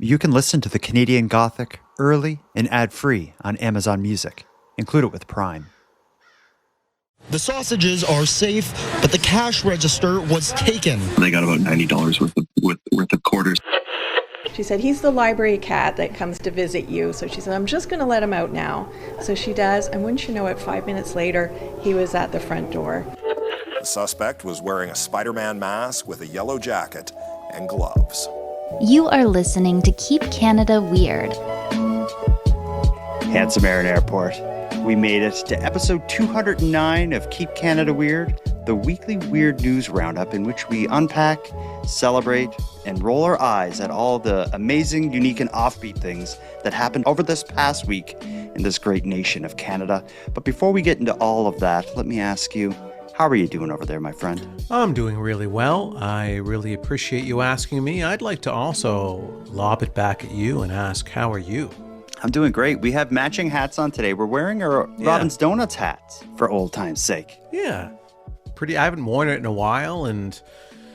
You can listen to the Canadian Gothic early and ad-free on Amazon Music. Include it with Prime. The sausages are safe, but the cash register was taken. They got about $90 worth of quarters. She said, he's the library cat that comes to visit you. So she said, I'm just going to let him out now. So she does, and wouldn't you know it, 5 minutes later, he was at the front door. The suspect was wearing a Spiderman mask with a yellow jacket and gloves. You are listening to Keep Canada Weird. Handsome Aaron Airport. We made it to episode 209 of Keep Canada Weird, the weekly weird news roundup in which we unpack, celebrate, and roll our eyes at all the amazing, unique, and offbeat things that happened over this past week in this great nation of Canada. But before we get into all of that, let me ask you, how are you doing over there, my friend? I'm doing really well. I really appreciate you asking me. I'd like to also lob it back at you and ask, how are you? I'm doing great. We have matching hats on today. We're wearing our Robin's Donuts hats for old time's sake. Yeah. I haven't worn it in a while, and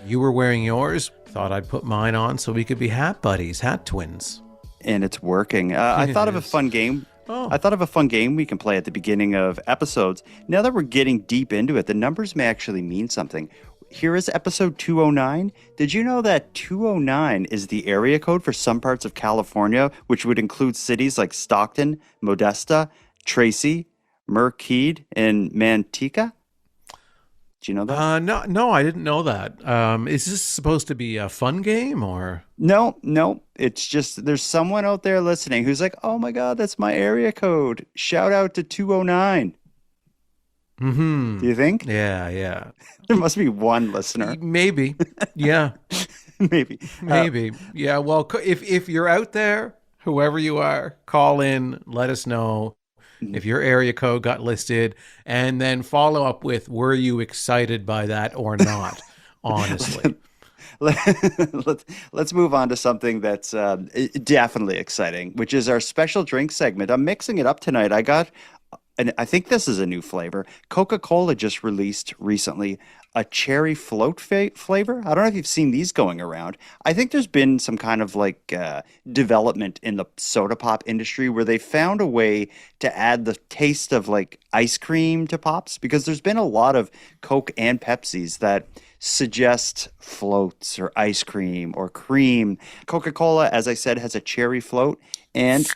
you were wearing yours. Thought I'd put mine on so we could be hat buddies, hat twins. And it's working. I thought of a fun game. I thought of a fun game we can play at the beginning of episodes. Now that we're getting deep into it, the numbers may actually mean something. Here is episode 209. Did you know that 209 is the area code for some parts of California, which would include cities like Stockton, Modesta, Tracy, Merced, and Manteca? Do you know that? No, I didn't know that. Is this supposed to be a fun game or? No. It's just there's someone out there listening who's like, oh my God, that's my area code. Shout out to 209. Mm-hmm. Do you think? Yeah. There must be one listener. Maybe. Yeah. Maybe. Yeah. Well, if you're out there, whoever you are, call in, let us know if your area code got listed, and then follow up with, were you excited by that or not? Honestly. Let's move on to something that's definitely exciting, which is our special drink segment. I'm mixing it up tonight. And I think this is a new flavor. Coca-Cola just released recently a cherry float flavor. I don't know if you've seen these going around. I think there's been some kind of development in the soda pop industry where they found a way to add the taste of like ice cream to pops, because there's been a lot of Coke and Pepsis that suggest floats or ice cream or cream. Coca-Cola, as I said, has a cherry float. And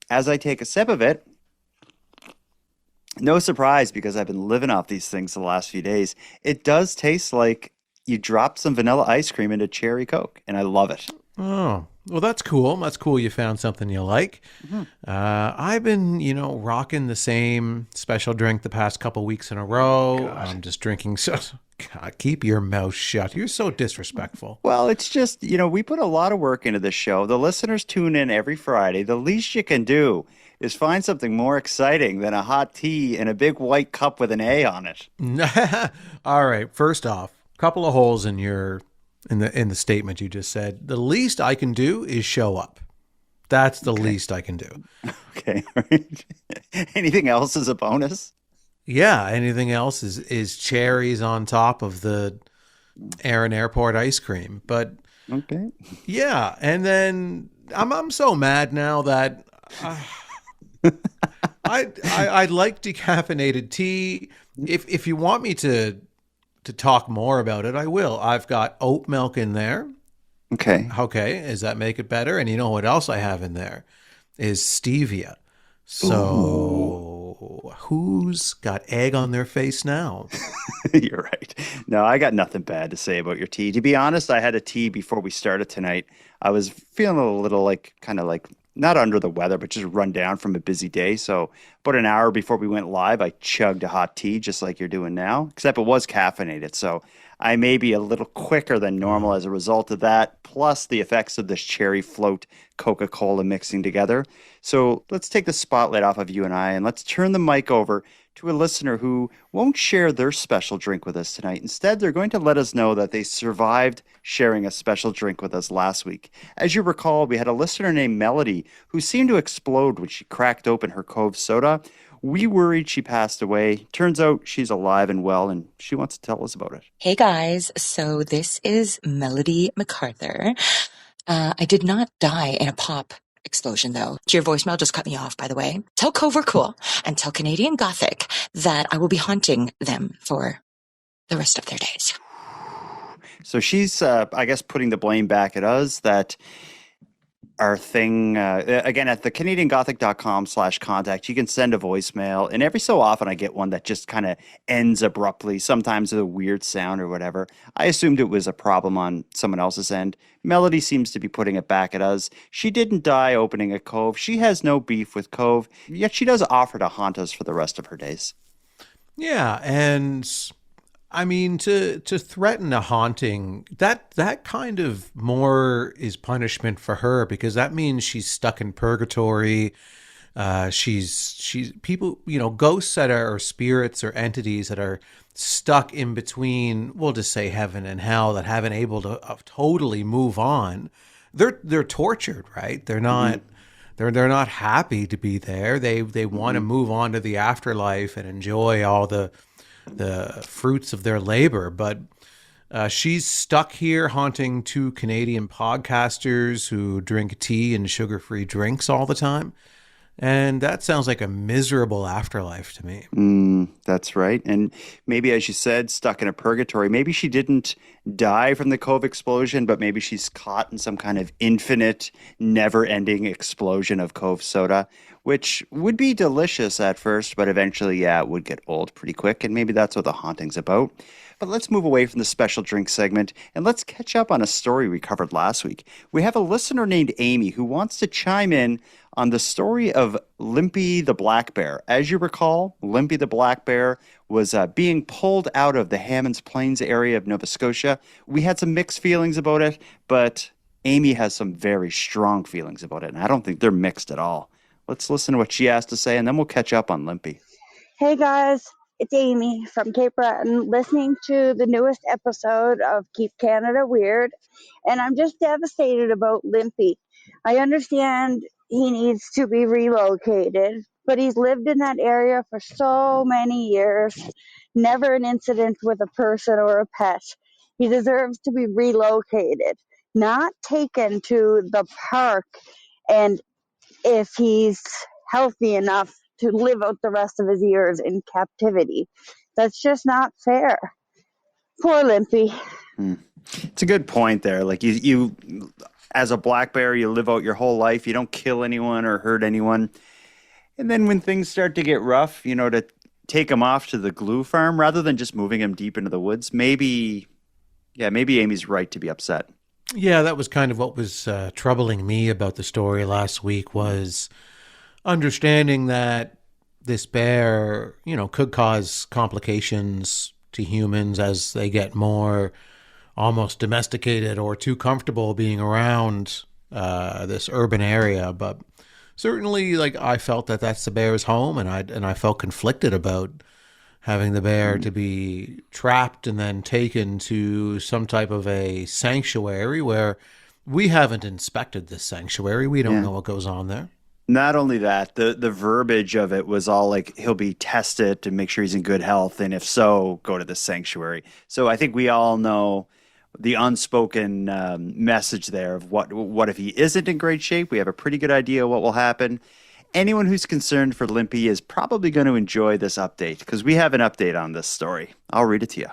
as I take a sip of it, no surprise, because I've been living off these things the last few days, it does taste like you dropped some vanilla ice cream into cherry Coke, and I love it. Oh, well, that's cool. That's cool you found something you like. Mm-hmm. I've been, rocking the same special drink the past couple weeks in a row. God. I'm just drinking God, keep your mouth shut. You're so disrespectful. Well, it's just, we put a lot of work into this show. The listeners tune in every Friday. The least you can do is find something more exciting than a hot tea in a big white cup with an A on it. All right. First off, a couple of holes in the statement you just said. The least I can do is show up. That's the least I can do. Okay. All right. Anything else is a bonus? Yeah. Anything else is cherries on top of the Aaron Airport ice cream. But okay. Yeah. And then I'm so mad now that I like decaffeinated tea. If you want me to talk more about it, I will. I've got oat milk in there. Okay. Does that make it better? And you know what else I have in there is stevia. So who's got egg on their face now? You're right. No, I got nothing bad to say about your tea. To be honest, I had a tea before we started tonight. I was feeling a little kind of not under the weather, but just run down from a busy day. So about an hour before we went live, I chugged a hot tea just like you're doing now, except it was caffeinated. So I may be a little quicker than normal as a result of that, plus the effects of this cherry float Coca-Cola mixing together. So let's take the spotlight off of you and I, and let's turn the mic over to a listener who won't share their special drink with us tonight. Instead, they're going to let us know that they survived sharing a special drink with us last week. As you recall, we had a listener named Melody who seemed to explode when she cracked open her Cove soda. We worried she passed away. Turns out she's alive and well, and she wants to tell us about it. Hey guys, so this is Melody MacArthur. I did not die in a pop explosion, though. Your voicemail just cut me off, by the way. Tell Cove we're cool, and tell Canadian Gothic that I will be haunting them for the rest of their days. So she's, I guess, putting the blame back at us that our thing, again, at the canadiangothic.com/contact, you can send a voicemail. And every so often I get one that just kind of ends abruptly, sometimes with a weird sound or whatever. I assumed it was a problem on someone else's end. Melody seems to be putting it back at us. She didn't die opening a Cove. She has no beef with Cove, yet she does offer to haunt us for the rest of her days. Yeah, and I mean, to threaten a haunting, that kind of more is punishment for her, because that means she's stuck in purgatory. She's people, ghosts that are, or spirits or entities that are stuck in between, we'll just say heaven and hell, that haven't able to totally move on. They're tortured, right? They're not. They're not happy to be there. They want to move on to the afterlife and enjoy all the fruits of their labor. But she's stuck here haunting two Canadian podcasters who drink tea and sugar-free drinks all the time. And that sounds like a miserable afterlife to me. That's right. And maybe, as you said, stuck in a purgatory. Maybe she didn't die from the Cove explosion, but maybe she's caught in some kind of infinite, never-ending explosion of Cove soda, which would be delicious at first, but eventually, it would get old pretty quick. And maybe that's what the haunting's about. But let's move away from the special drink segment and let's catch up on a story we covered last week. We have a listener named Amy who wants to chime in on the story of Limpy the black bear. As you recall, Limpy the black bear was being pulled out of the Hammonds Plains area of Nova Scotia. We had some mixed feelings about it, but Amy has some very strong feelings about it, and I don't think they're mixed at all. Let's listen to what she has to say, and then we'll catch up on Limpy. Hey guys, it's Amy from Cape Breton, listening to the newest episode of Keep Canada Weird, and I'm just devastated about Limpy. I understand he needs to be relocated, but he's lived in that area for so many years, never an incident with a person or a pet. He deserves to be relocated, not taken to the park, and if he's healthy enough to live out the rest of his years in captivity. That's just not fair. Poor Limpy. It's a good point there. Like you as a black bear, you live out your whole life. You don't kill anyone or hurt anyone. And then when things start to get rough, to take him off to the glue farm rather than just moving him deep into the woods, maybe Amy's right to be upset. Yeah, that was kind of what was troubling me about the story last week, was understanding that this bear, could cause complications to humans as they get more almost domesticated or too comfortable being around this urban area. But certainly, I felt that that's the bear's home, and I felt conflicted about having the bear to be trapped and then taken to some type of a sanctuary where we haven't inspected this sanctuary. We don't know what goes on there. Not only that, the verbiage of it was all like he'll be tested to make sure he's in good health, and if so, go to the sanctuary. So I think we all know the unspoken message there of what if he isn't in great shape. We have a pretty good idea what will happen. Anyone who's concerned for Limpy is probably going to enjoy this update, because we have an update on this story. I'll read it to you.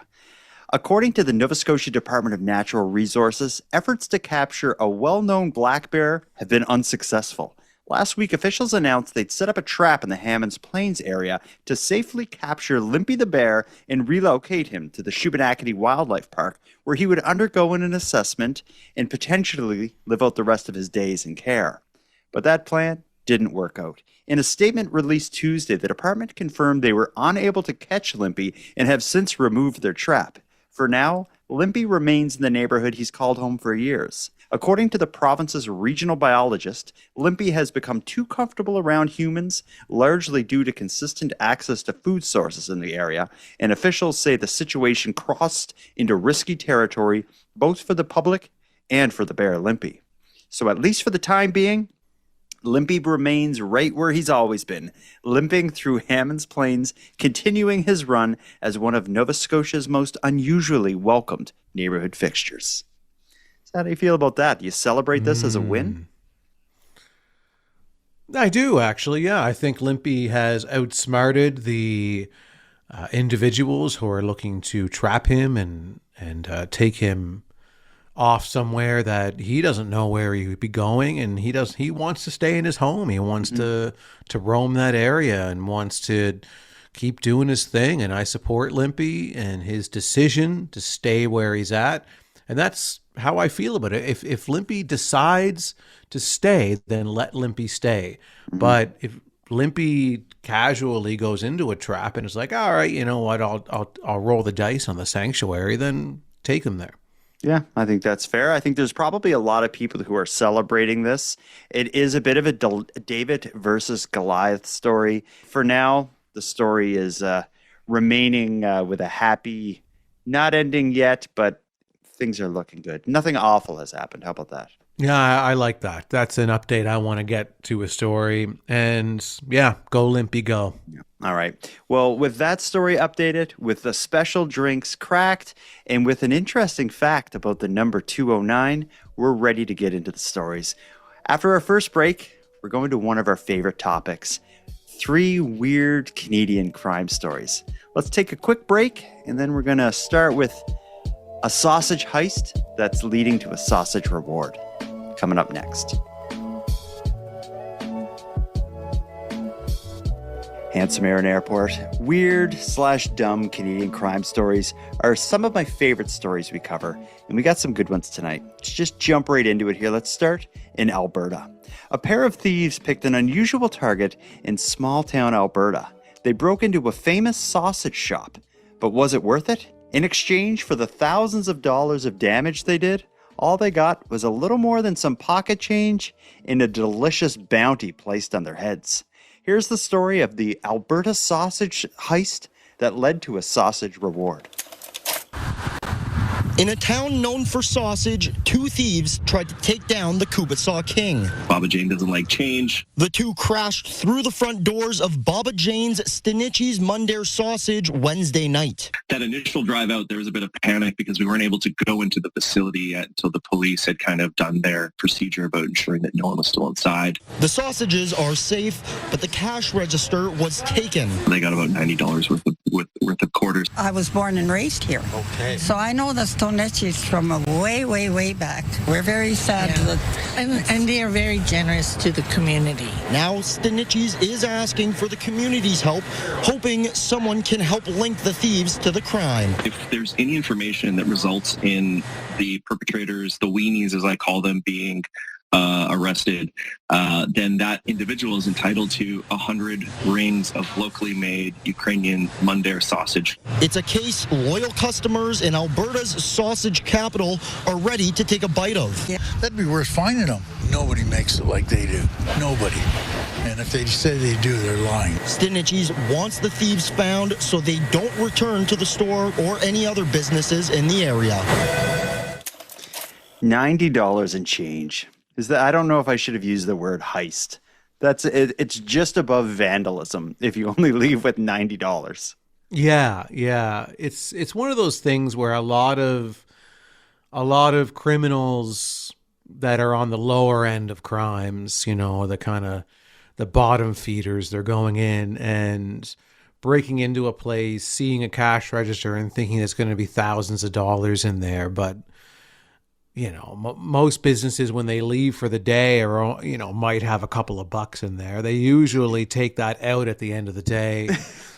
According to the Nova Scotia Department of Natural Resources, efforts to capture a well-known black bear have been unsuccessful. Last week, officials announced they'd set up a trap in the Hammonds Plains area to safely capture Limpy the bear and relocate him to the Shubenacadie Wildlife Park, where he would undergo an assessment and potentially live out the rest of his days in care. But that plan didn't work out. In a statement released Tuesday, the department confirmed they were unable to catch Limpy and have since removed their trap. For now, Limpy remains in the neighborhood he's called home for years. According to the province's regional biologist, Limpy has become too comfortable around humans, largely due to consistent access to food sources in the area, and officials say the situation crossed into risky territory, both for the public and for the bear Limpy. So at least for the time being, Limpy remains right where he's always been, limping through Hammonds Plains, continuing his run as one of Nova Scotia's most unusually welcomed neighborhood fixtures. How do you feel about that? Do you celebrate this as a win? I do, actually. Yeah, I think Limpy has outsmarted the individuals who are looking to trap him and take him off somewhere that he doesn't know where he would be going, and he wants to stay in his home. He wants to roam that area and wants to keep doing his thing. And I support Limpy and his decision to stay where he's at. And that's how I feel about it. If Limpy decides to stay, then let Limpy stay. But if Limpy casually goes into a trap and is like, all right, you know what, I'll roll the dice on the sanctuary, then take him there. Yeah, I think that's fair. I think there's probably a lot of people who are celebrating this. It is a bit of a David versus Goliath story. For now, the story is remaining with a happy, not ending yet, but things are looking good. Nothing awful has happened. How about that? Yeah, I like that. That's an update I want to get to a story. And yeah, go Limpy, go. All right. Well, with that story updated, with the special drinks cracked, and with an interesting fact about the number 209, we're ready to get into the stories. After our first break, we're going to one of our favorite topics, 3 weird Canadian crime stories. Let's take a quick break, and then we're going to start with a sausage heist that's leading to a sausage reward. Coming up next. Handsome Air and Airport. Weird/dumb Canadian crime stories are some of my favorite stories we cover, and we got some good ones tonight. Let's just jump right into it here. Let's start in Alberta. A pair of thieves picked an unusual target in small-town Alberta. They broke into a famous sausage shop. But was it worth it? In exchange for the thousands of dollars of damage they did, all they got was a little more than some pocket change and a delicious bounty placed on their heads. Here's the story of the Alberta sausage heist that led to a sausage reward. In a town known for sausage, 2 thieves tried to take down the Kubatsaw King. Baba Jane doesn't like change. The 2 crashed through the front doors of Baba Jane's Stinichi's Mundair Sausage Wednesday night. That initial drive out, there was a bit of panic because we weren't able to go into the facility yet until the police had kind of done their procedure about ensuring that no one was still inside. The sausages are safe, but the cash register was taken. They got about $90 worth of quarters. I was born and raised here. Okay. So I know the Stonetchis from way, way, way back. We're very sad. And they are very generous to the community. Now Stinichi's is asking for the community's help, hoping someone can help link the thieves to the crime. If there's any information that results in the perpetrators, the weenies as I call them, being arrested, then that individual is entitled to 100 rings of locally made Ukrainian Mundair sausage. It's a case loyal customers in Alberta's sausage capital are ready to take a bite of. Yeah. That'd be worth finding them. Nobody makes it like they do. Nobody. And if they say they do, they're lying. Stinichi's wants the thieves found so they don't return to the store or any other businesses in the area. $90 and change. I don't know if I should have used the word heist. That's it. It's just above vandalism if you only leave with $90. Yeah. It's one of those things where a lot of criminals that are on the lower end of crimes, you know, the bottom feeders, they're going in and breaking into a place, seeing a cash register and thinking there's going to be thousands of dollars in there, but you know, most businesses when they leave for the day or, you know, might have a couple of bucks in there. They usually take that out at the end of the day,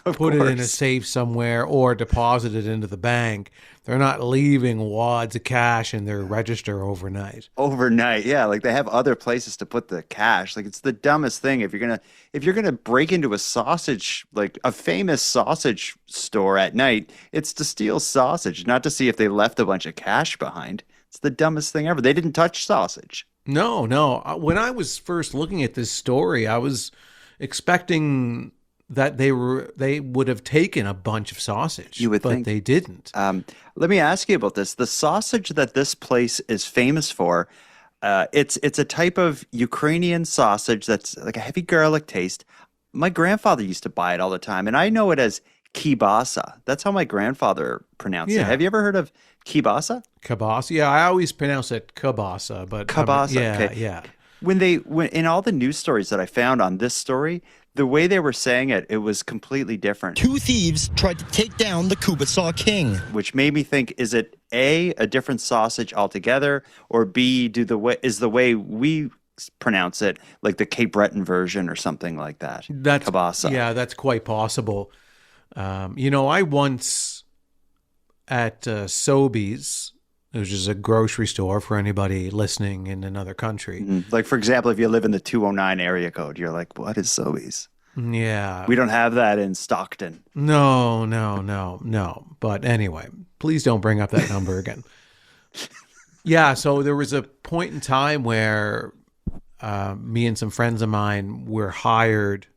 put it in a safe somewhere or deposit it into the bank. They're not leaving wads of cash in their register overnight. Overnight, yeah. Like they have other places to put the cash. Like it's the dumbest thing. If you're gonna break into a sausage, like a famous sausage store at night, it's to steal sausage, not to see if they left a bunch of cash behind. It's the dumbest thing ever. They didn't touch sausage. No. When I was first looking at this story, I was expecting that they would have taken a bunch of sausage. You would but think. They didn't. Let me ask you about this. The sausage that this place is famous for, it's a type of Ukrainian sausage that's like a heavy garlic taste. My grandfather used to buy it all the time, and I know it as kielbasa. That's how my grandfather pronounced it. Yeah. Have you ever heard of kielbasa? Kielbasa. Yeah, I always pronounce it kielbasa, but Kielbasa. yeah, Okay. yeah. When in all the news stories that I found on this story, the way they were saying it, it was completely different. 2 thieves tried to take down the Kubatsaw King. Which made me think, is it a different sausage altogether, or B, is the way we pronounce it like the Cape Breton version or something like that? That's kielbasa. Yeah, that's quite possible. I once at Sobeys, which is a grocery store for anybody listening in another country. Mm-hmm. Like, for example, if you live in the 209 area code, you're like, what is Sobeys? Yeah. We don't have that in Stockton. No. But anyway, please don't bring up that number again. Yeah, so there was a point in time where me and some friends of mine were hired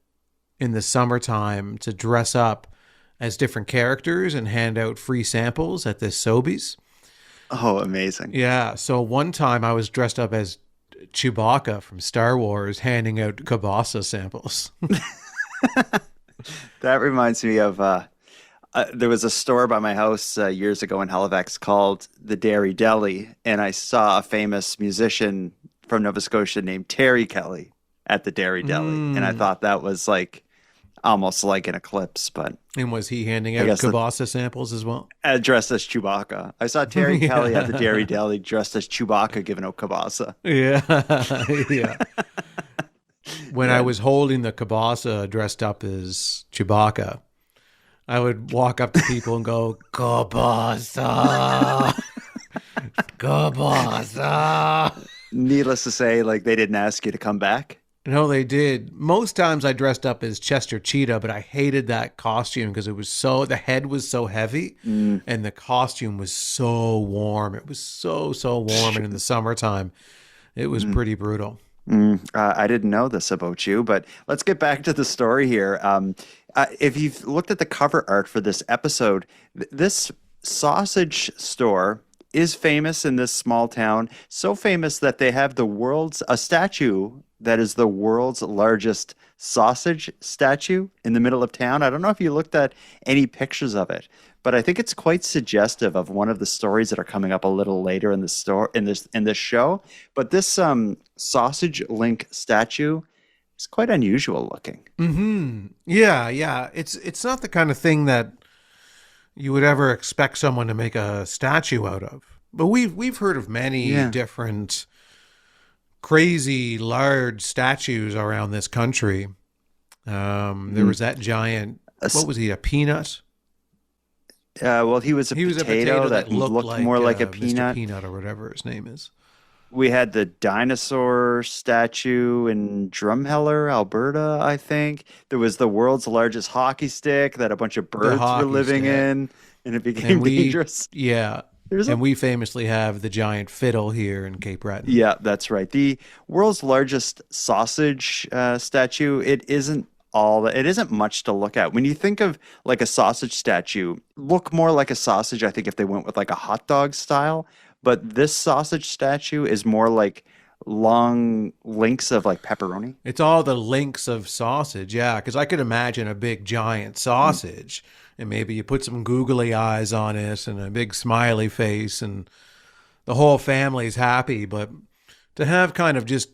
in the summertime to dress up as different characters and hand out free samples at this Sobeys. Oh, amazing. Yeah, so one time I was dressed up as Chewbacca from Star Wars handing out kielbasa samples. That reminds me of there was a store by my house years ago in Halifax called the Dairy Deli, and I saw a famous musician from Nova Scotia named Terry Kelly at the Dairy Deli, and I thought that was like almost like an eclipse. But and was he handing out kielbasa samples as well? Dressed as Chewbacca. I saw Terry Kelly at the Dairy Deli dressed as Chewbacca giving out kielbasa. Yeah. When I was holding the kielbasa dressed up as Chewbacca, I would walk up to people and go, kielbasa, kielbasa. Needless to say, like, they didn't ask you to come back. No, they did. Most times I dressed up as Chester Cheetah, but I hated that costume because the head was so heavy and the costume was so warm. It was so warm. And in the summertime, it was pretty brutal. I didn't know this about you, but let's get back to the story here. If you've looked at the cover art for this episode, this sausage store is famous in this small town. So famous that they have a statue that is the world's largest sausage statue in the middle of town. I don't know if you looked at any pictures of it, but I think it's quite suggestive of one of the stories that are coming up a little later in this show. But this sausage link statue is quite unusual looking. Mm-hmm. Yeah. It's not the kind of thing that you would ever expect someone to make a statue out of. But we've heard of many different crazy large statues around this country. There was that giant. What was he? A peanut? Well, he was a potato that looked more like a peanut. Mr. Peanut or whatever his name is. We had the dinosaur statue in Drumheller, Alberta, I think. There was the world's largest hockey stick that a bunch of birds were living in, and it became dangerous. Yeah. And we famously have the giant fiddle here in Cape Breton. Yeah, that's right. The world's largest sausage statue, it isn't much to look at. When you think of like a sausage statue, look more like a sausage, I think, if they went with like a hot dog style. But this sausage statue is more like long links of like pepperoni. It's all the links of sausage, yeah, because I could imagine a big giant sausage and maybe you put some googly eyes on it and a big smiley face and the whole family's happy. But to have kind of just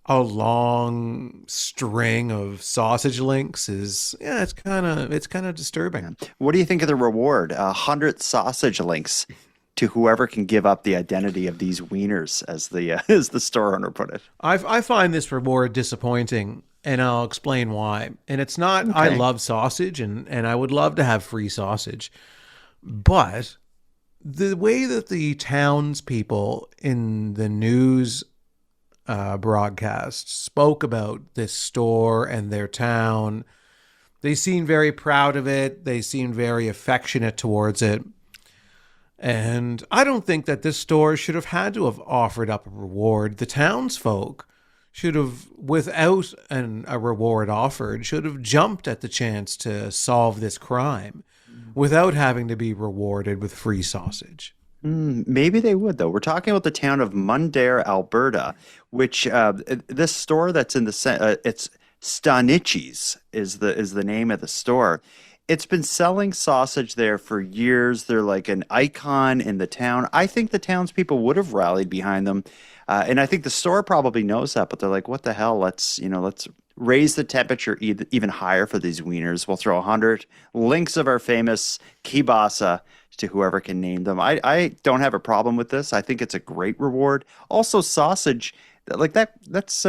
a long string of sausage links it's kind of disturbing. What do you think of the reward? 100 sausage links to whoever can give up the identity of these wieners, as the store owner put it. I find this reward disappointing, and I'll explain why. And it's not, I love sausage, and I would love to have free sausage, but the way that the townspeople in the news broadcast spoke about this store and their town, they seemed very proud of it. They seemed very affectionate towards it. And I don't think that this store should have had to have offered up a reward. The townsfolk should have, without a reward offered, should have jumped at the chance to solve this crime without having to be rewarded with free sausage. Maybe they would, though. We're talking about the town of Mundare, Alberta, which this store that's in it's Stanichi's is the name of the store. It's been selling sausage there for years. They're like an icon in the town. I think the townspeople would have rallied behind them. And I think the store probably knows that, but they're like, what the hell? Let's raise the temperature even higher for these wieners. We'll throw 100 links of our famous kielbasa to whoever can name them. I don't have a problem with this. I think it's a great reward. Also, sausage, like that's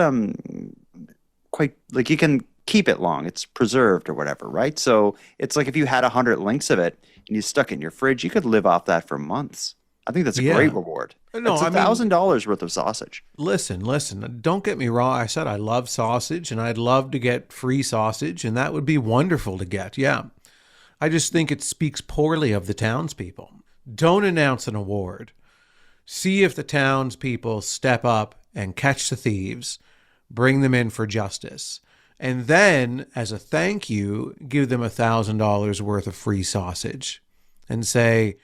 quite like you can keep it long. It's preserved or whatever, right? So it's like if you had 100 links of it and you stuck it in your fridge, you could live off that for months. I think that's a great reward. No, it's $1,000 worth of sausage. Listen, don't get me wrong. I said I love sausage and I'd love to get free sausage, and that would be wonderful to get. Yeah. I just think it speaks poorly of the townspeople. Don't announce an award. See if the townspeople step up and catch the thieves, bring them in for justice, and then, as a thank you, give them $1,000 worth of free sausage and say,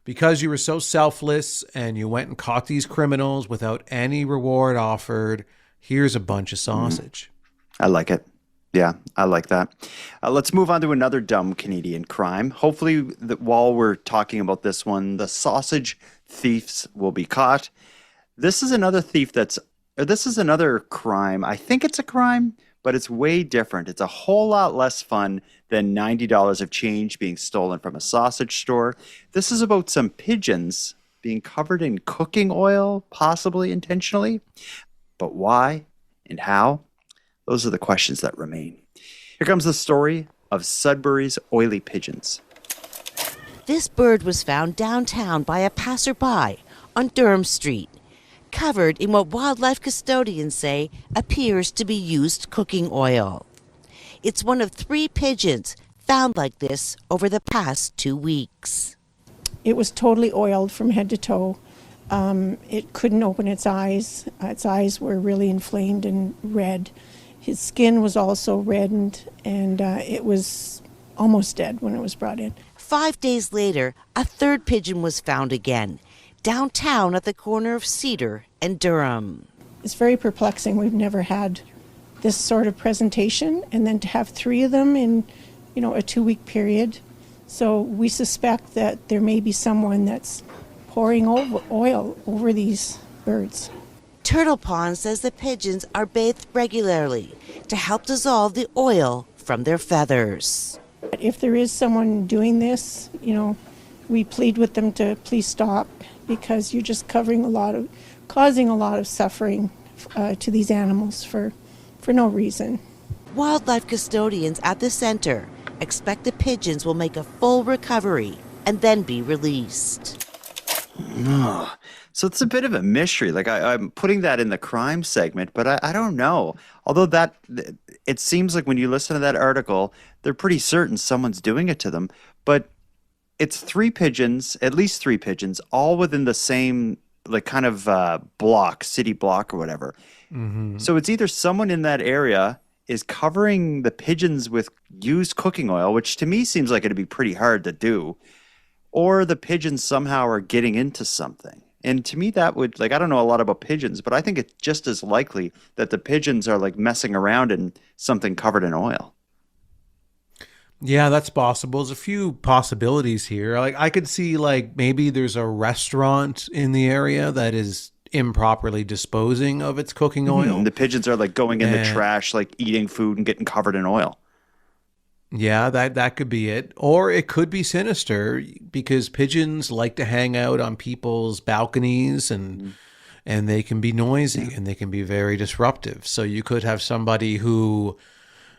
because you were so selfless and you went and caught these criminals without any reward offered, here's a bunch of sausage. I like it. Yeah, I like that. Let's move on to another dumb Canadian crime. Hopefully, while we're talking about this one, the sausage thieves will be caught. This is another this is another crime. I think it's a crime, but it's way different. It's a whole lot less fun than $90 of change being stolen from a sausage store. This is about some pigeons being covered in cooking oil, possibly intentionally. But why and how? Those are the questions that remain. Here comes the story of Sudbury's oily pigeons. This bird was found downtown by a passerby on Durham Street, covered in what wildlife custodians say appears to be used cooking oil. It's one of 3 pigeons found like this over the past 2 weeks. It was totally oiled from head to toe. It couldn't open its eyes. Its eyes were really inflamed and red. His skin was also reddened, and it was almost dead when it was brought in. 5 days later, a 3rd pigeon was found again, downtown at the corner of Cedar and Durham. It's very perplexing. We've never had this sort of presentation, and then to have 3 of them in, a 2-week period. So we suspect that there may be someone that's pouring oil over these birds. Turtle Pond says the pigeons are bathed regularly to help dissolve the oil from their feathers. If there is someone doing this, we plead with them to please stop, because you're just causing a lot of suffering to these animals for no reason. Wildlife custodians at the center expect the pigeons will make a full recovery and then be released. Oh, so it's a bit of a mystery. Like I'm putting that in the crime segment, but I don't know. Although it seems like when you listen to that article, they're pretty certain someone's doing it to them. But it's 3 pigeons, at least 3 pigeons, all within the same like kind of city block or whatever. Mm-hmm. So it's either someone in that area is covering the pigeons with used cooking oil, which to me seems like it'd be pretty hard to do, or the pigeons somehow are getting into something. And to me, that would, like, I don't know a lot about pigeons, but I think it's just as likely that the pigeons are like messing around in something covered in oil. Yeah, that's possible. There's a few possibilities here. Like I could see like maybe there's a restaurant in the area that is improperly disposing of its cooking oil. And the pigeons are like going in the trash, like eating food and getting covered in oil. Yeah, that could be it. Or it could be sinister because pigeons like to hang out on people's balconies and they can be noisy and they can be very disruptive. So you could have somebody who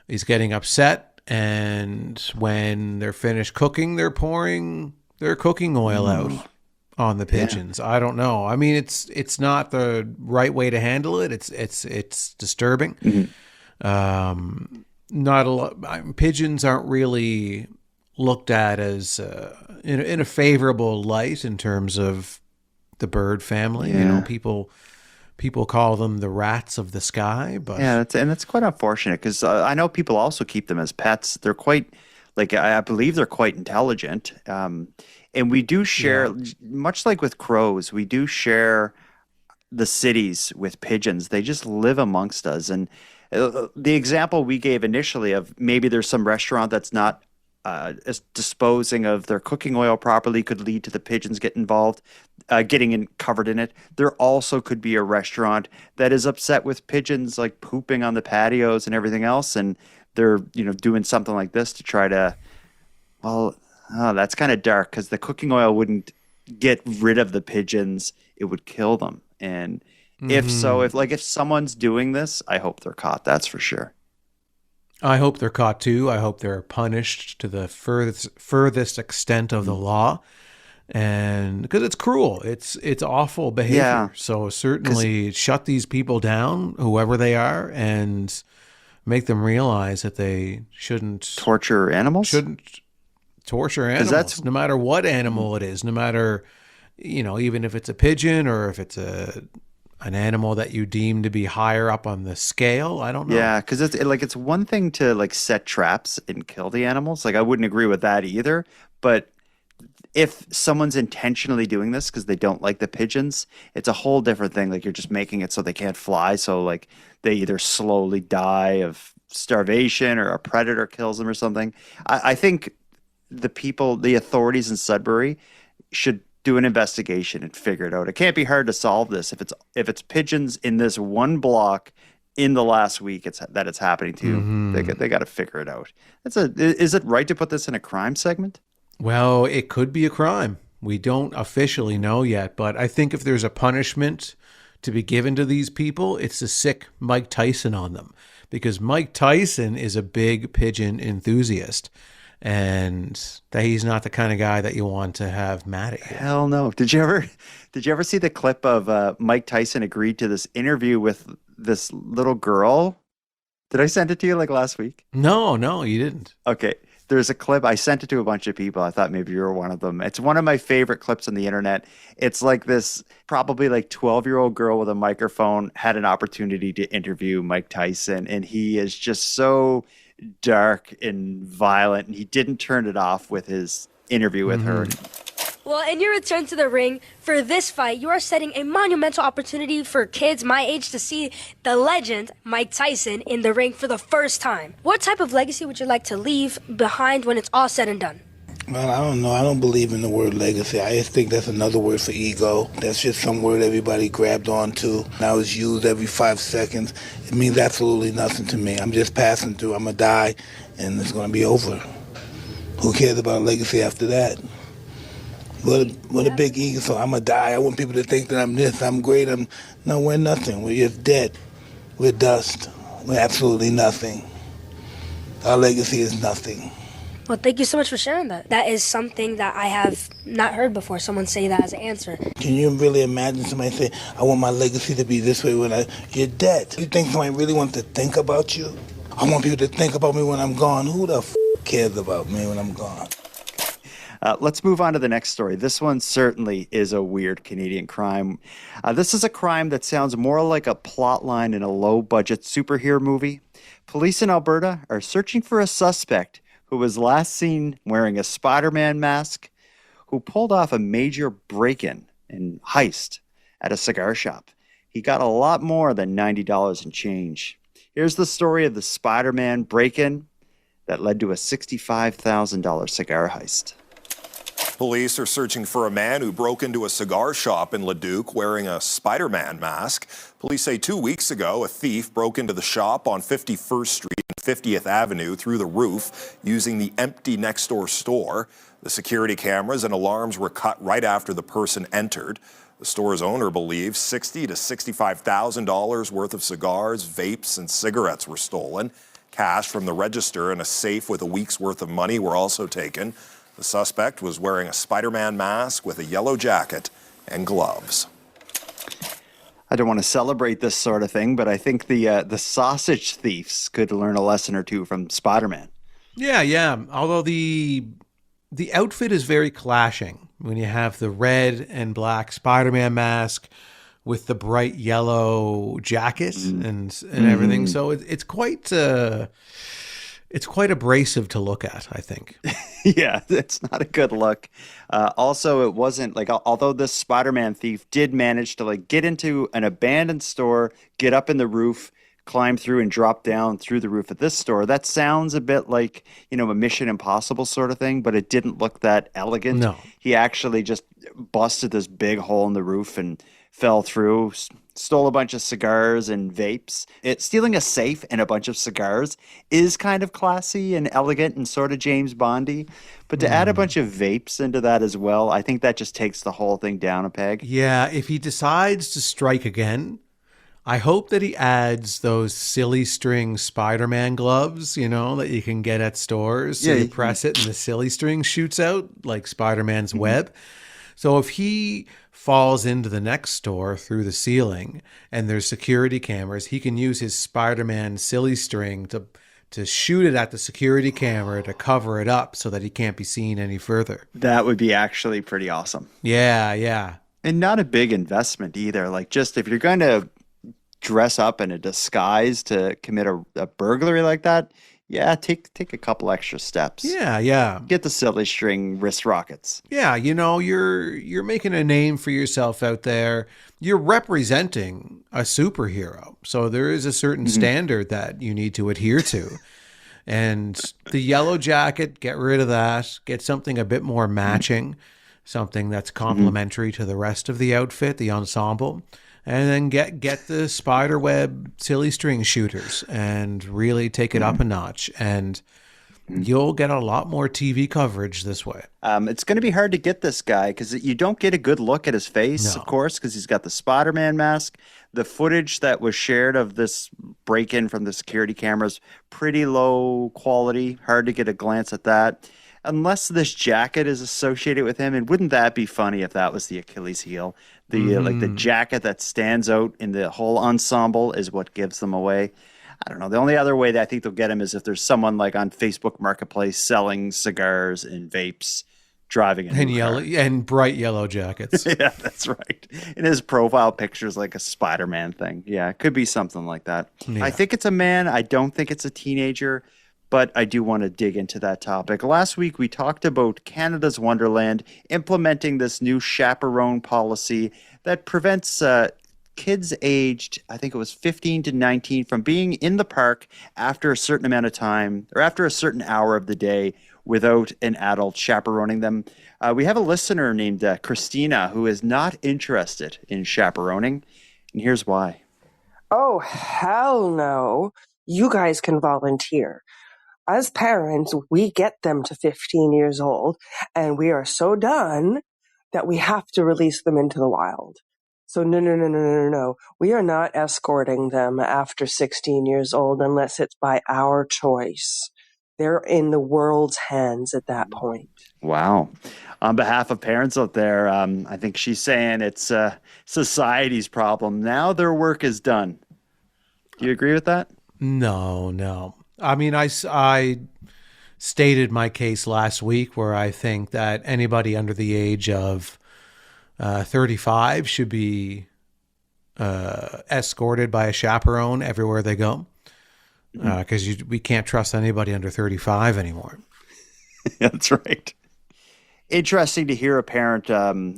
is getting upset, and when they're finished cooking, they're pouring their cooking oil out on the pigeons. Yeah. I don't know. I mean, it's not the right way to handle it. It's disturbing. Mm-hmm. Not a lot. Pigeons aren't really looked at as in a favorable light in terms of the bird family. Yeah. You know, people call them the rats of the sky. But yeah, that's quite unfortunate because I know people also keep them as pets. They're quite, like, I believe they're quite intelligent. And we do share, much like with crows, we do share the cities with pigeons. They just live amongst us. And the example we gave initially of maybe there's some restaurant that's not disposing of their cooking oil properly could lead to the pigeons getting covered in it. There also could be a restaurant that is upset with pigeons like pooping on the patios and everything else, and they're doing something like this to try to. Well, that's kind of dark because the cooking oil wouldn't get rid of the pigeons; it would kill them. And if someone's doing this, I hope they're caught. That's for sure. I hope they're caught too. I hope they're punished to the furthest extent of the law, and because it's cruel, it's awful behavior. Yeah. So certainly shut these people down, whoever they are, and make them realize that they shouldn't torture animals. Shouldn't torture animals, no matter what animal it is, no matter even if it's a pigeon or if it's an animal that you deem to be higher up on the scale. I don't know. Yeah, because it's one thing to set traps and kill the animals. I wouldn't agree with that either. But if someone's intentionally doing this because they don't like the pigeons, it's a whole different thing. You're just making it so they can't fly. So they either slowly die of starvation or a predator kills them or something. I think the authorities in Sudbury should do an investigation and figure it out. It can't be hard to solve this. If it's pigeons in this one block in the last week it's happening to, they got to figure it out. Is it right to put this in a crime segment? Well, it could be a crime. We don't officially know yet, but I think if there's a punishment to be given to these people, it's to sick Mike Tyson on them, because Mike Tyson is a big pigeon enthusiast. And that he's not the kind of guy that you want to have mad at you. Hell no. Did you ever see the clip of Mike Tyson agreed to this interview with this little girl? Did I send it to you last week? No, you didn't. Okay. There's a clip. I sent it to a bunch of people. I thought maybe you were one of them. It's one of my favorite clips on the internet. It's this probably 12-year-old girl with a microphone had an opportunity to interview Mike Tyson, and he is just so dark and violent, and he didn't turn it off with his interview with her. Well, in your return to the ring for this fight, you are setting a monumental opportunity for kids my age to see the legend Mike Tyson in the ring for the first time. What type of legacy would you like to leave behind when it's all said and done? Well, I don't know. I don't believe in the word legacy. I just think that's another word for ego. That's just some word everybody grabbed onto. Now it's used every 5 seconds. It means absolutely nothing to me. I'm just passing through. I'm going to die, and it's going to be over. Who cares about legacy after that? What a big ego. So I'm going to die. I want people to think that I'm this, I'm great. No, we're nothing. We're just dead. We're dust. We're absolutely nothing. Our legacy is nothing. Well, thank you so much for sharing that. That is something that I have not heard before, someone say that as an answer. Can you really imagine somebody say, I want my legacy to be this way when you're dead? You think somebody really wants to think about you? I want people to think about me when I'm gone. Who the cares about me when I'm gone? Let's move on to the next story. This one certainly is a weird Canadian crime. This is a crime that sounds more like a plot line in a low-budget superhero movie. Police in Alberta are searching for a suspect who was last seen wearing a Spiderman mask, who pulled off a major break-in and heist at a cigar shop. He got a lot more than $90 in change. Here's the story of the Spiderman break-in that led to a $65,000 cigar heist. Police are searching for a man who broke into a cigar shop in Leduc wearing a Spiderman mask. Police say 2 weeks ago, a thief broke into the shop on 51st Street and 50th Avenue through the roof using the empty next-door store. The security cameras and alarms were cut right after the person entered. The store's owner believes $60,000 to $65,000 worth of cigars, vapes, and cigarettes were stolen. Cash from the register and a safe with a week's worth of money were also taken. The suspect was wearing a Spiderman mask with a yellow jacket and gloves. I don't want to celebrate this sort of thing, but I think the sausage thieves could learn a lesson or two from Spiderman. Yeah. Although the outfit is very clashing when you have the red and black Spider-Man mask with the bright yellow jacket and everything. So it's quite abrasive to look at, I think. Yeah, it's not a good look. Also, it wasn't although this Spider-Man thief did manage to get into an abandoned store, get up in the roof, climb through and drop down through the roof of this store. That sounds a bit like, a Mission Impossible sort of thing, but it didn't look that elegant. No. He actually just busted this big hole in the roof and fell through, stole a bunch of cigars and vapes. Stealing a safe and a bunch of cigars is kind of classy and elegant and sort of James Bondy. But to add a bunch of vapes into that as well, I think that just takes the whole thing down a peg. Yeah, if he decides to strike again, I hope that he adds those silly string Spiderman gloves, that you can get at stores. So you press it and the silly string shoots out like Spider-Man's web. So if he falls into the next store through the ceiling and there's security cameras, he can use his Spider-Man silly string to shoot it at the security camera to cover it up so that he can't be seen any further. That would be actually pretty awesome. Yeah, yeah. And not a big investment either. Like, just if you're going to dress up in a disguise to commit a burglary like that, yeah, take a couple extra steps. Yeah, yeah. Get the silly string wrist rockets. Yeah, you're making a name for yourself out there. You're representing a superhero. So there is a certain standard that you need to adhere to. And the yellow jacket, get rid of that. Get something a bit more matching, something that's complementary to the rest of the outfit, the ensemble. And then get the spiderweb silly string shooters and really take it up a notch. And you'll get a lot more TV coverage this way. It's going to be hard to get this guy because you don't get a good look at his face, of course, because he's got the Spider-Man mask. The footage that was shared of this break-in from the security cameras, pretty low quality. Hard to get a glance at that. Unless this jacket is associated with him, and wouldn't that be funny if that was the Achilles heel? The jacket that stands out in the whole ensemble is what gives them away. I don't know. The only other way that I think they'll get him is if there's someone like on Facebook Marketplace selling cigars and vapes, driving a new car. And bright yellow jackets. Yeah, that's right. And his profile picture is like a Spider-Man thing. Yeah, it could be something like that. Yeah. I think it's a man. I don't think it's a teenager. But I do want to dig into that topic. Last week, we talked about Canada's Wonderland implementing this new chaperone policy that prevents kids aged, I think it was 15 to 19, from being in the park after a certain amount of time or after a certain hour of the day without an adult chaperoning them. We have a listener named Christina who is not interested in chaperoning, and here's why. Oh, hell no. You guys can volunteer. As parents, we get them to 15 years old, and we are so done that we have to release them into the wild. So no. We are not escorting them after 16 years old unless it's by our choice. They're in the world's hands at that point. Wow. On behalf of parents out there, I think she's saying it's society's problem. Now their work is done. Do you agree with that? No. I mean, I stated my case last week where I think that anybody under the age of 35 should be escorted by a chaperone everywhere they go because we can't trust anybody under 35 anymore. That's right. Interesting to hear a parent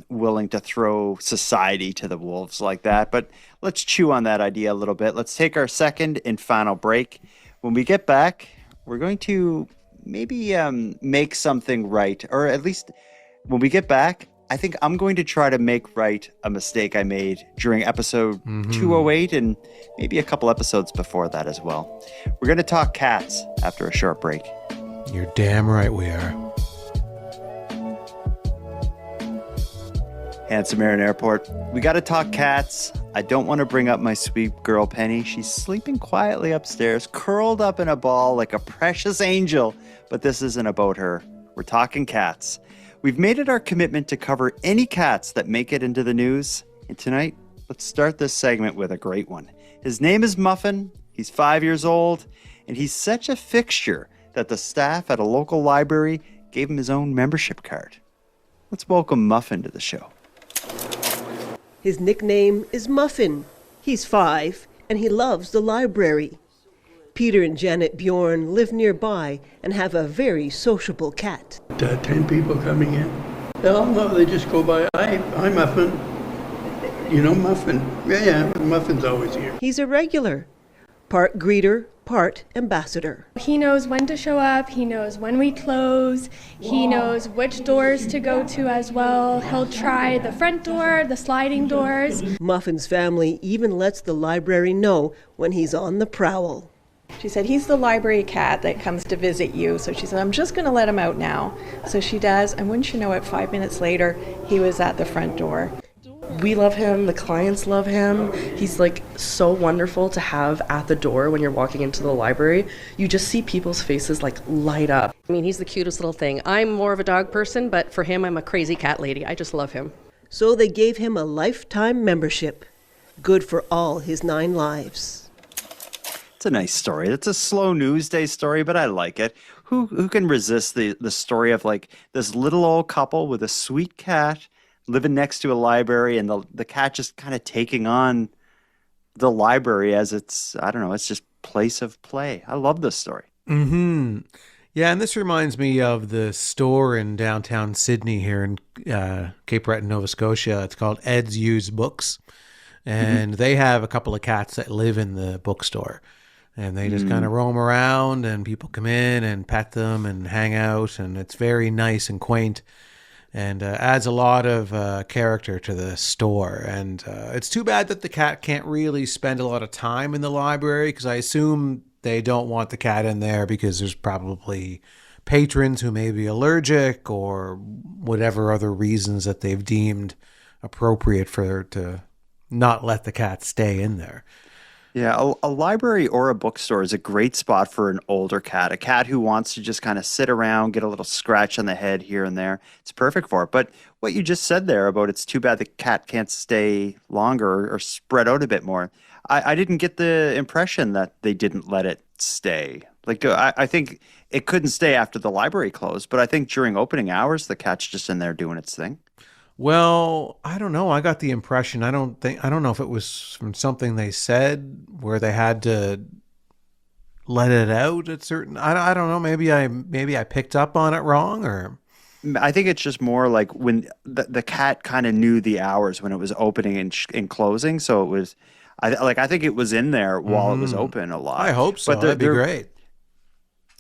willing to throw society to the wolves like that, but let's chew on that idea a little bit. Let's take our second and final break. When we get back, we're going to maybe make something right, or at least when we get back, I think I'm going to try to make right a mistake I made during episode 208 and maybe a couple episodes before that as well. We're going to talk cats after a short break. You're damn right we are. Handsome Aaron Airport. We got to talk cats. I don't want to bring up my sweet girl Penny. She's sleeping quietly upstairs, curled up in a ball like a precious angel. But this isn't about her. We're talking cats. We've made it our commitment to cover any cats that make it into the news. And tonight, let's start this segment with a great one. His name is Muffin. He's 5 years old. And he's such a fixture that the staff at a local library gave him his own membership card. Let's welcome Muffin to the show. His nickname is Muffin. He's 5, and he loves the library. Peter and Janet Bjorn live nearby and have a very sociable cat. 10 people coming in. No, they just go by. Hi, Muffin. You know Muffin. Yeah, Muffin's always here. He's a regular, part greeter, part ambassador. He knows when to show up, he knows when we close, he knows which doors to go to as well. He'll try the front door, the sliding doors. Muffin's family even lets the library know when he's on the prowl. She said, he's the library cat that comes to visit you. So she said, I'm just going to let him out now. So she does, and wouldn't you know it, 5 minutes later, he was at the front door. We love him, the clients love him. He's like so wonderful to have at the door when you're walking into the library. You just see people's faces like light up. I mean, he's the cutest little thing. I'm more of a dog person, but for him, I'm a crazy cat lady. I just love him. So they gave him a lifetime membership, good for all his 9 lives. It's a nice story. It's a slow news day story, but I like it. Who can resist the story of like this little old couple with a sweet cat living next to a library, and the cat just kind of taking on the library as its, I don't know, it's just place of play. I love this story. Mm-hmm. Yeah, and this reminds me of the store in downtown Sydney here in Cape Breton, Nova Scotia. It's called Ed's Used Books. And they have a couple of cats that live in the bookstore. And they just kind of roam around, and people come in and pet them and hang out. And it's very nice and quaint, and adds a lot of character to the store. And it's too bad that the cat can't really spend a lot of time in the library, because I assume they don't want the cat in there because there's probably patrons who may be allergic or whatever other reasons that they've deemed appropriate for to not let the cat stay in there. Yeah, a library or a bookstore is a great spot for an older cat, a cat who wants to just kind of sit around, get a little scratch on the head here and there. It's perfect for it. But what you just said there about it's too bad the cat can't stay longer or spread out a bit more, I didn't get the impression that they didn't let it stay. Like, I think it couldn't stay after the library closed, but I think during opening hours, the cat's just in there doing its thing. Well, I don't know. I got the impression, I don't know if it was from something they said where they had to let it out at certain, I don't know. Maybe I picked up on it wrong, or I think it's just more like when the cat kind of knew the hours when it was opening and closing. So it was, I think it was in there while it was open a lot. I hope so. That'd be great.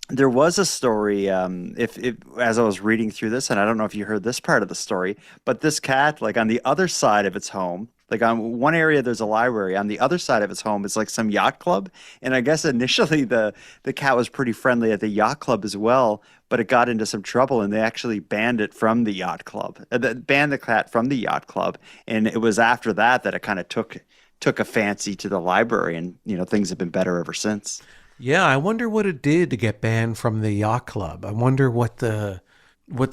There was a story, if as I was reading through this, and I don't know if you heard this part of the story, but this cat, like on the other side of its home, like on one area there's a library, on the other side of its home is like some yacht club. And I guess initially the cat was pretty friendly at the yacht club as well, but it got into some trouble and they actually banned it from the yacht club, banned the cat from the yacht club. And it was after that it kind of took a fancy to the library, and things have been better ever since. Yeah, I wonder what it did to get banned from the yacht club. I wonder what the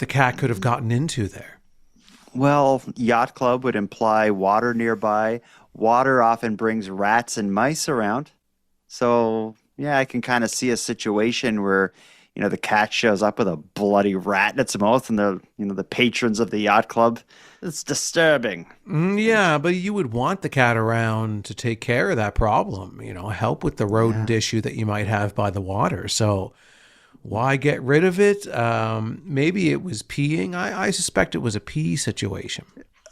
cat could have gotten into there. Well, yacht club would imply water nearby. Water often brings rats and mice around. So, yeah, I can kind of see a situation where, the cat shows up with a bloody rat in its mouth, and the patrons of the yacht club. It's disturbing. Yeah, but you would want the cat around to take care of that problem, help with the rodent issue that you might have by the water. So why get rid of it? Maybe it was peeing. I suspect it was a pee situation.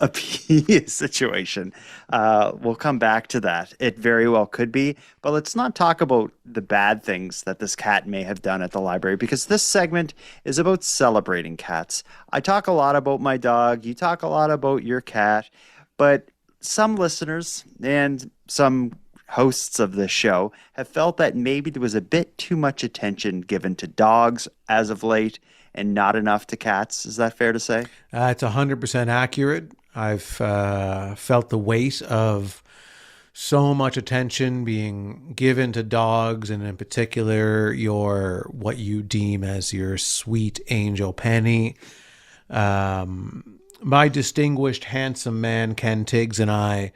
A pee situation. We'll come back to that. It very well could be, but let's not talk about the bad things that this cat may have done at the library, because this segment is about celebrating cats. I talk a lot about my dog. You talk a lot about your cat, but some listeners and some hosts of this show have felt that maybe there was a bit too much attention given to dogs as of late and not enough to cats. Is that fair to say? It's 100% accurate. I've felt the weight of so much attention being given to dogs, and in particular what you deem as your sweet angel Penny. My distinguished, handsome man Ken Tiggs and I,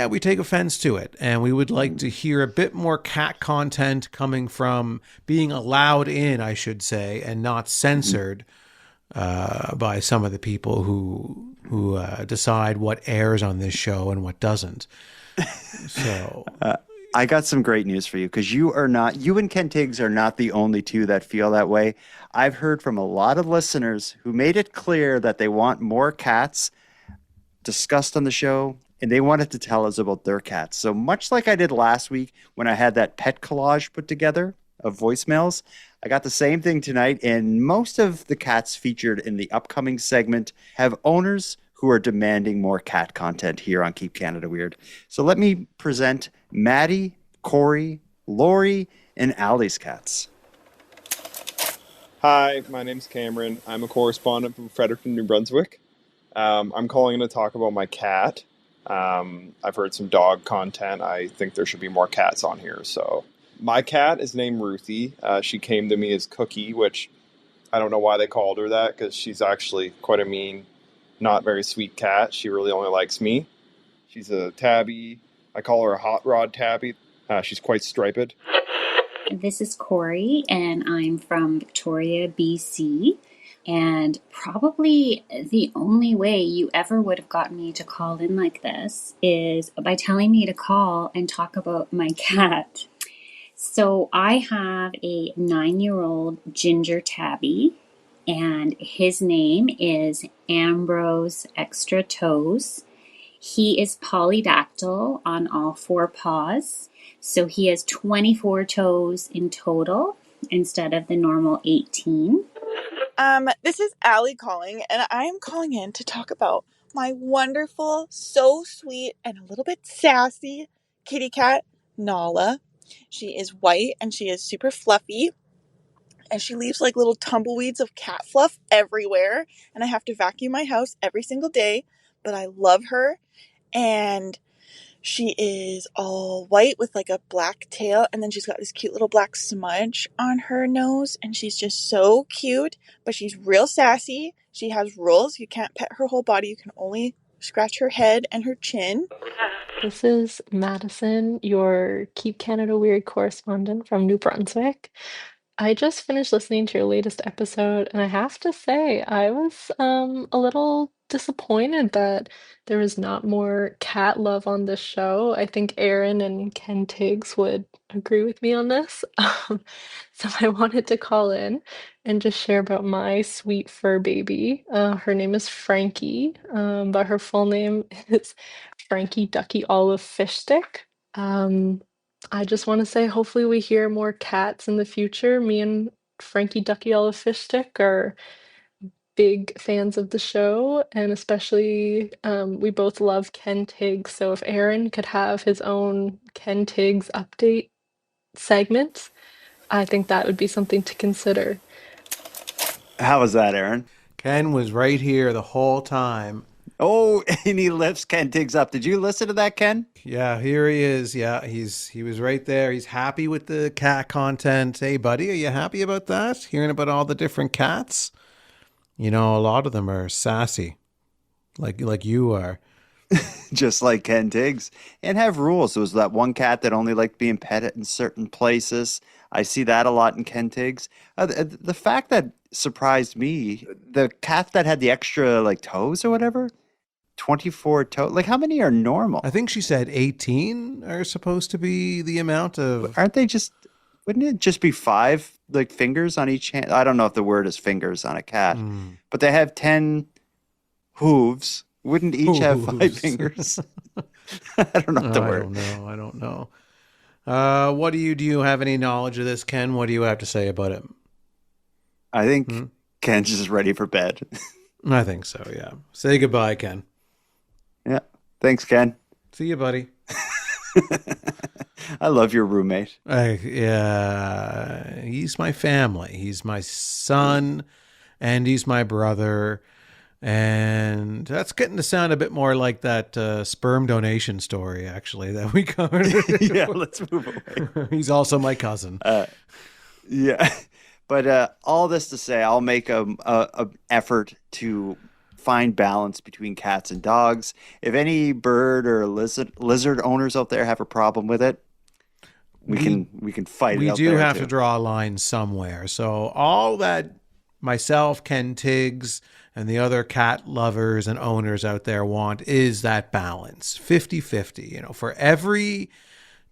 we take offense to it, and we would like to hear a bit more cat content coming from being allowed in, I should say, and not censored by some of the people who decide what airs on this show and what doesn't. So I got some great news for you, because you and Ken Tiggs are not the only two that feel that way. I've heard from a lot of listeners who made it clear that they want more cats discussed on the show and they wanted to tell us about their cats. So much like I did last week when I had that pet collage put together of voicemails, I got the same thing tonight, and most of the cats featured in the upcoming segment have owners who are demanding more cat content here on Keep Canada Weird. So let me present Maddie, Corey, Lori, and Allie's cats. Hi, my name's Cameron. I'm a correspondent from Fredericton, New Brunswick. I'm calling in to talk about my cat. I've heard some dog content. I think there should be more cats on here. So my cat is named Ruthie. She came to me as Cookie, which I don't know why they called her that, because she's actually quite a mean, not very sweet cat. She really only likes me. She's a tabby. I call her a hot rod tabby. She's quite striped. This is Corey, and I'm from Victoria, BC. And probably the only way you ever would have gotten me to call in like this is by telling me to call and talk about my cat. So I have a 9-year-old ginger tabby, and his name is Ambrose Extra Toes. He is polydactyl on all 4 paws. So he has 24 toes in total instead of the normal 18. This is Allie calling, and I am calling in to talk about my wonderful, so sweet, and a little bit sassy kitty cat, Nala. She is white, and she is super fluffy, and she leaves like little tumbleweeds of cat fluff everywhere, and I have to vacuum my house every single day, but I love her, and she is all white with like a black tail, and then she's got this cute little black smudge on her nose, and she's just so cute, but she's real sassy. She has rules. You can't pet her whole body. You can only scratch her head and her chin. This is Madison, your Keep Canada Weird correspondent from New Brunswick. I just finished listening to your latest episode, and I have to say, I was a little disappointed that there was not more cat love on this show. I think Aaron and Ken Tiggs would agree with me on this. So I wanted to call in and just share about my sweet fur baby. Her name is Frankie, but her full name is Frankie Ducky Olive Fish Stick. I just want to say, hopefully, we hear more cats in the future. Me and Frankie Ducky Olive Fish Stick are big fans of the show, and especially we both love Ken Tiggs. So if Aaron could have his own Ken Tiggs update segment, I think that would be something to consider. How was that, Aaron? Ken was right here the whole time. Oh, and he lifts Ken Tiggs up. Did you listen to that, Ken? Yeah, here he is. Yeah, he was right there. He's happy with the cat content. Hey, buddy, are you happy about that? Hearing about all the different cats? You know, a lot of them are sassy, like you are. Just like Ken Tiggs, and have rules. There was that one cat that only liked being petted in certain places. I see that a lot in Ken Tiggs. The fact that surprised me, the cat that had the extra like toes or whatever, 24 toes. Like, how many are normal? I think she said 18 are supposed to be the amount of. Aren't they just? Wouldn't it just be 5 like fingers on each hand? I don't know if the word is fingers on a cat, but they have 10 hooves. Wouldn't each have 5 fingers? I don't know the word. I don't know. What do you have any knowledge of this, Ken? What do you have to say about it? I think Ken's just ready for bed. I think so, yeah. Say goodbye, Ken. Yeah. Thanks, Ken. See you, buddy. I love your roommate. Yeah, he's my family. He's my son, and he's my brother. And that's getting to sound a bit more like that sperm donation story, actually, that we covered. Yeah, let's move away. He's also my cousin. Yeah. But all this to say, I'll make a effort to find balance between cats and dogs. If any bird or lizard owners out there have a problem with it, we can fight it out there. We do have too. to draw a line somewhere. So all that myself, Ken Tiggs, and the other cat lovers and owners out there want is that balance, 50-50. You know, for every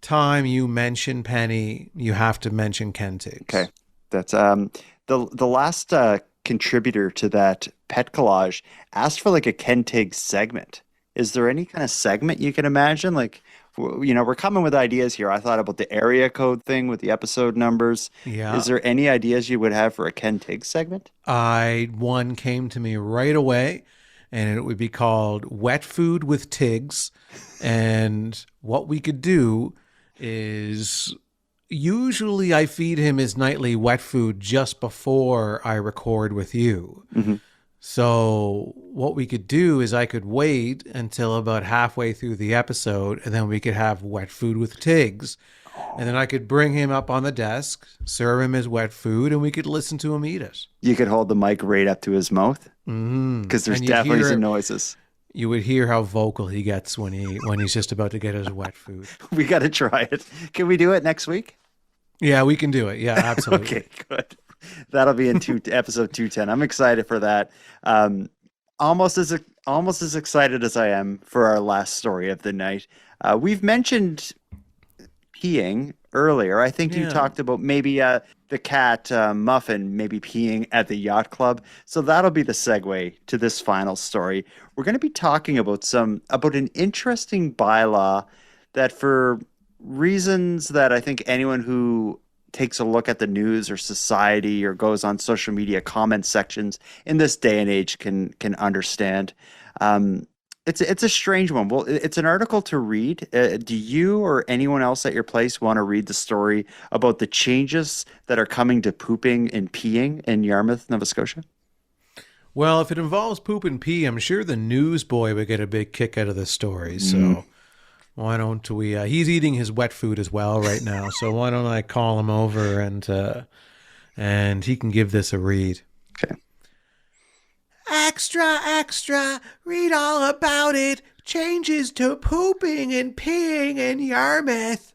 time you mention Penny, you have to mention Ken Tiggs. Okay, that's the last contributor to that pet collage asked for like a Ken Tiggs segment. Is there any kind of segment you can imagine? Like, we're coming with ideas here. I thought about the area code thing with the episode numbers. Yeah. Is there any ideas you would have for a Ken Tig segment? One came to me right away, and it would be called Wet Food with Tigs. And what we could do is usually I feed him his nightly wet food just before I record with you. Mm-hmm. So what we could do is I could wait until about halfway through the episode, and then we could have Wet Food with Tigs. And then I could bring him up on the desk, serve him his wet food, and we could listen to him eat it. You could hold the mic right up to his mouth? Because there's definitely some noises. You would hear how vocal he gets when he's just about to get his wet food. We got to try it. Can we do it next week? Yeah, we can do it. Yeah, absolutely. Okay, good. That'll be in episode 210. I'm excited for that. Almost as excited as I am for our last story of the night. We've mentioned peeing earlier. I think you talked about maybe the cat Muffin maybe peeing at the yacht club. So that'll be the segue to this final story. We're going to be talking about an interesting bylaw that, for reasons that I think anyone who takes a look at the news or society or goes on social media comment sections in this day and age can understand. It's a strange one. Well, it's an article to read. Do you or anyone else at your place want to read the story about the changes that are coming to pooping and peeing in Yarmouth, Nova Scotia? Well, if it involves poop and pee, I'm sure the newsboy would get a big kick out of this story. So why don't we? He's eating his wet food as well right now. So why don't I call him over and he can give this a read. Okay. Extra, extra, read all about it. Changes to pooping and peeing in Yarmouth.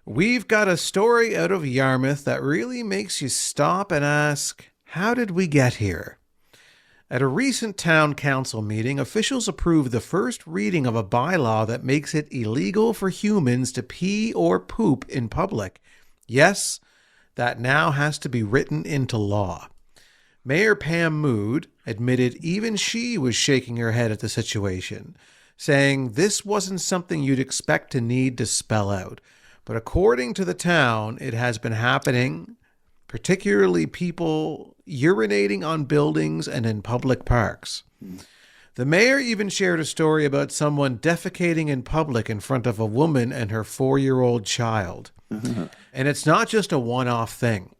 We've got a story out of Yarmouth that really makes you stop and ask, how did we get here? At a recent town council meeting, officials approved the first reading of a bylaw that makes it illegal for humans to pee or poop in public. Yes, that now has to be written into law. Mayor Pam Mood admitted even she was shaking her head at the situation, saying this wasn't something you'd expect to need to spell out. But according to the town, it has been happening, particularly people urinating on buildings and in public parks. The mayor even shared a story about someone defecating in public in front of a woman and her 4-year-old child. And it's not just a one-off thing.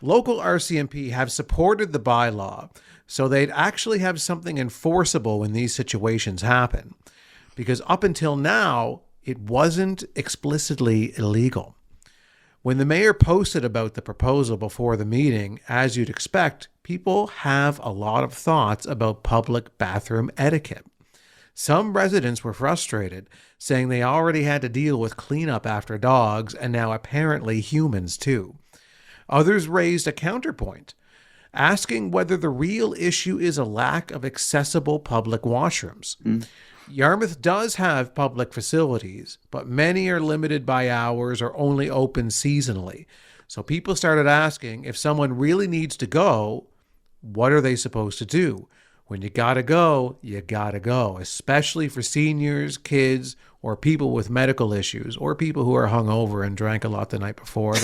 Local RCMP have supported the bylaw, so they'd actually have something enforceable when these situations happen. Because up until now, it wasn't explicitly illegal. When the mayor posted about the proposal before the meeting, as you'd expect, people have a lot of thoughts about public bathroom etiquette. Some residents were frustrated, saying they already had to deal with cleanup after dogs and now apparently humans too. Others raised a counterpoint, asking whether the real issue is a lack of accessible public washrooms. Yarmouth does have public facilities, but many are limited by hours or only open seasonally. So people started asking, if someone really needs to go, what are they supposed to do? When you gotta go, especially for seniors, kids, or people with medical issues, or people who are hungover and drank a lot the night before.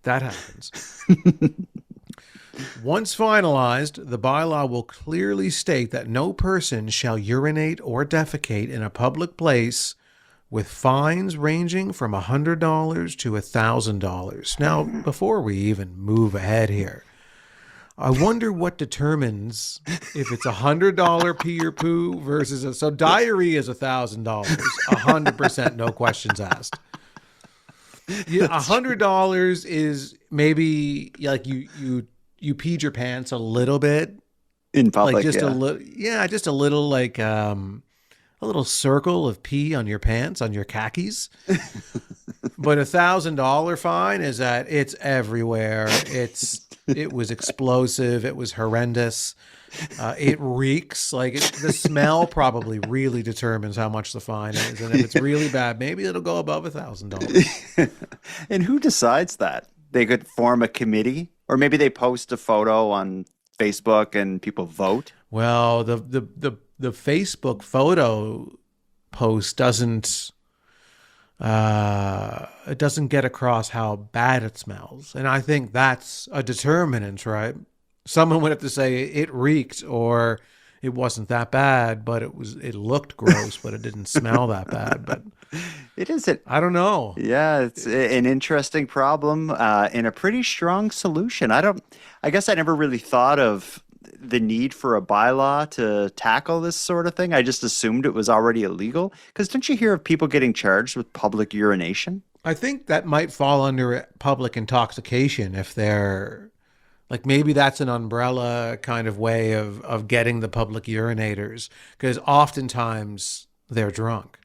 That happens. Once finalized, the bylaw will clearly state that no person shall urinate or defecate in a public place, with fines ranging from $100 to $1,000. Now, before we even move ahead here, I wonder what determines if it's $100 pee or poo versus so diarrhea is $1,000, 100%, no questions asked. Yeah, $100 is maybe like you peed your pants a little bit in public, like just a little, just a little like a little circle of pee on your pants, on your khakis. But $1,000 fine is that it's everywhere. It was explosive. It was horrendous. It reeks. The smell probably really determines how much the fine is. And if it's really bad, maybe it'll go above $1,000. And who decides that? They could form a committee, or maybe they post a photo on Facebook and people vote. Well, the the Facebook photo post doesn't it doesn't get across how bad it smells. And I think that's a determinant, right? Someone would have to say it reeked or it wasn't that bad, but it looked gross, but it didn't smell that bad. But It isn't. I don't know. Yeah, it's an interesting problem and a pretty strong solution. I guess I never really thought of the need for a bylaw to tackle this sort of thing. I just assumed it was already illegal. Because don't you hear of people getting charged with public urination? I think that might fall under public intoxication if they're like, maybe that's an umbrella kind of way of getting the public urinators, because oftentimes they're drunk.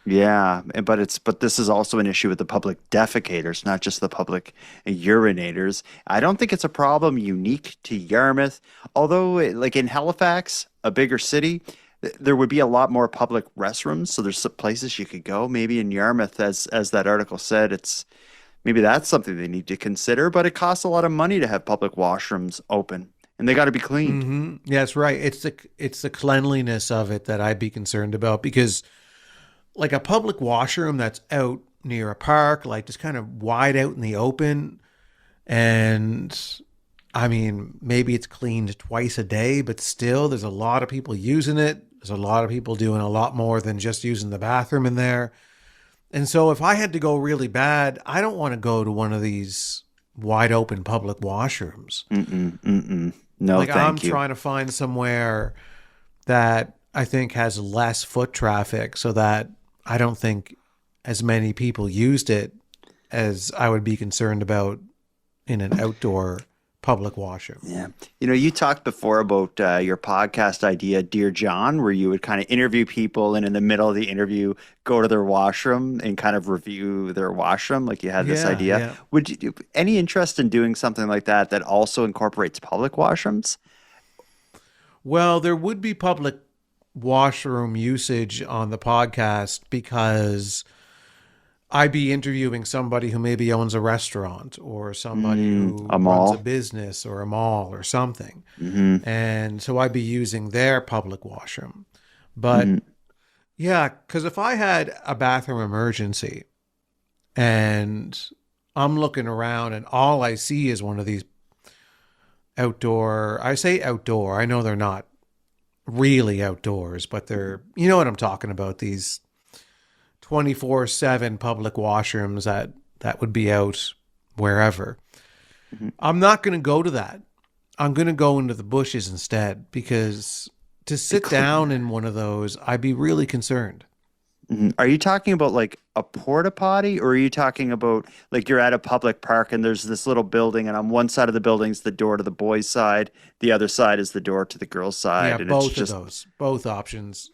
Yeah, but this is also an issue with the public defecators, not just the public urinators. I don't think it's a problem unique to Yarmouth, although like in Halifax, a bigger city, there would be a lot more public restrooms, so there's some places you could go. Maybe in Yarmouth, as that article said, maybe that's something they need to consider, but it costs a lot of money to have public washrooms open, and they got to be cleaned. Mm-hmm. Yeah, that's right. It's the cleanliness of it that I'd be concerned about, because like a public washroom that's out near a park, like just kind of wide out in the open, and I mean, maybe it's cleaned twice a day, but still there's a lot of people using it. There's a lot of people doing a lot more than just using the bathroom in there. And so if I had to go really bad, I don't want to go to one of these wide open public washrooms. No, like, thank you. I'm trying to find somewhere that I think has less foot traffic so that I don't think as many people used it as I would be concerned about in an outdoor public washroom. Yeah. You talked before about your podcast idea, Dear John, where you would kind of interview people and in the middle of the interview go to their washroom and kind of review their washroom. Like you had this idea. Yeah. Would you any interest in doing something like that also incorporates public washrooms? Well, there would be public washroom usage on the podcast because I'd be interviewing somebody who maybe owns a restaurant or somebody who runs a business or a mall or something. And so I'd be using their public washroom. But yeah, because if I had a bathroom emergency and I'm looking around and all I see is one of these outdoor, I say outdoor, I know they're not really outdoors, but they're, you know what I'm talking about, these 24/7 public washrooms that would be out wherever. I'm not going to go to that. I'm going to go into the bushes instead, because to sit down in one of those, I'd be really concerned. Are you talking about like a porta potty, or are you talking about like you're at a public park and there's this little building and on one side of the building is the door to the boys' side, the other side is the door to the girls' side? Yeah, and both it's just, of those, both options.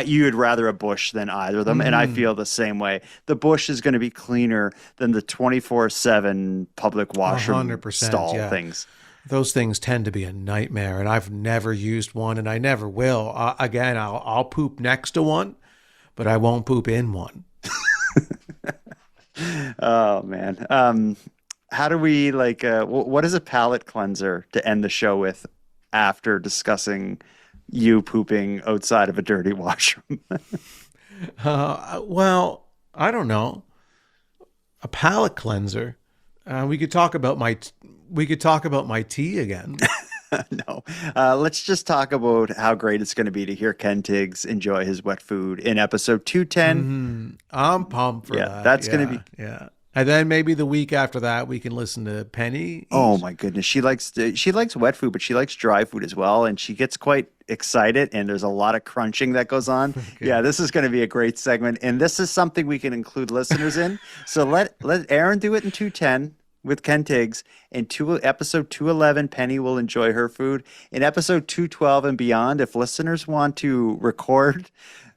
You would rather a bush than either of them, and I feel the same way. The bush is going to be cleaner than the 24/7 public washroom 100%, stall yeah. things. Those things tend to be a nightmare, and I've never used one, and I never will. Again, I'll poop next to one, but I won't poop in one. Oh man, how do we what is a palate cleanser to end the show with after discussing you pooping outside of a dirty washroom? Well, I don't know. A palate cleanser. We could talk about my tea again. No. Let's just talk about how great it's going to be to hear Ken Tiggs enjoy his wet food in episode 210. I'm pumped for that. That's going to be. Yeah. And then maybe the week after that, we can listen to Penny. Oh my goodness. She likes wet food, but she likes dry food as well. And she gets quite excited, and there's a lot of crunching that goes on. Okay. Yeah, this is going to be a great segment. And this is something we can include listeners in. So let Aaron do it in 210 with Ken Tiggs. In episode 211, Penny will enjoy her food. In episode 212 and beyond, if listeners want to record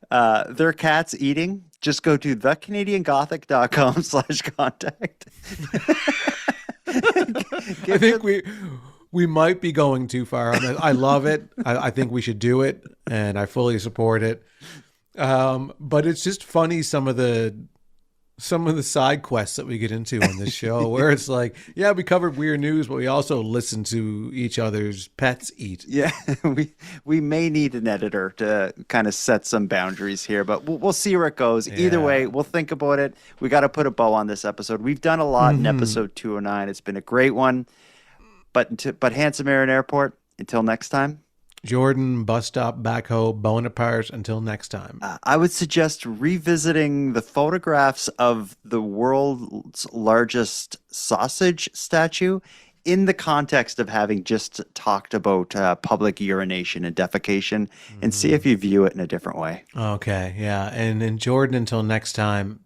their cats eating, just go to thecanadiangothic.com/contact. I think we might be going too far on that. I love it. I think we should do it, and I fully support it. But it's just funny, some of the some of the side quests that we get into on this show, where it's like, yeah, we covered weird news, but we also listen to each other's pets eat. Yeah, we may need an editor to kind of set some boundaries here, but we'll see where it goes. Either way, we'll think about it. We got to put a bow on this episode. We've done a lot in episode 209. It's been a great one. But Handsome Aaron Airport, until next time. Jordan, bus stop, backhoe, Bonaparte, until next time. I would suggest revisiting the photographs of the world's largest sausage statue in the context of having just talked about public urination and defecation, and see if you view it in a different way. Okay, yeah. And in Jordan, until next time,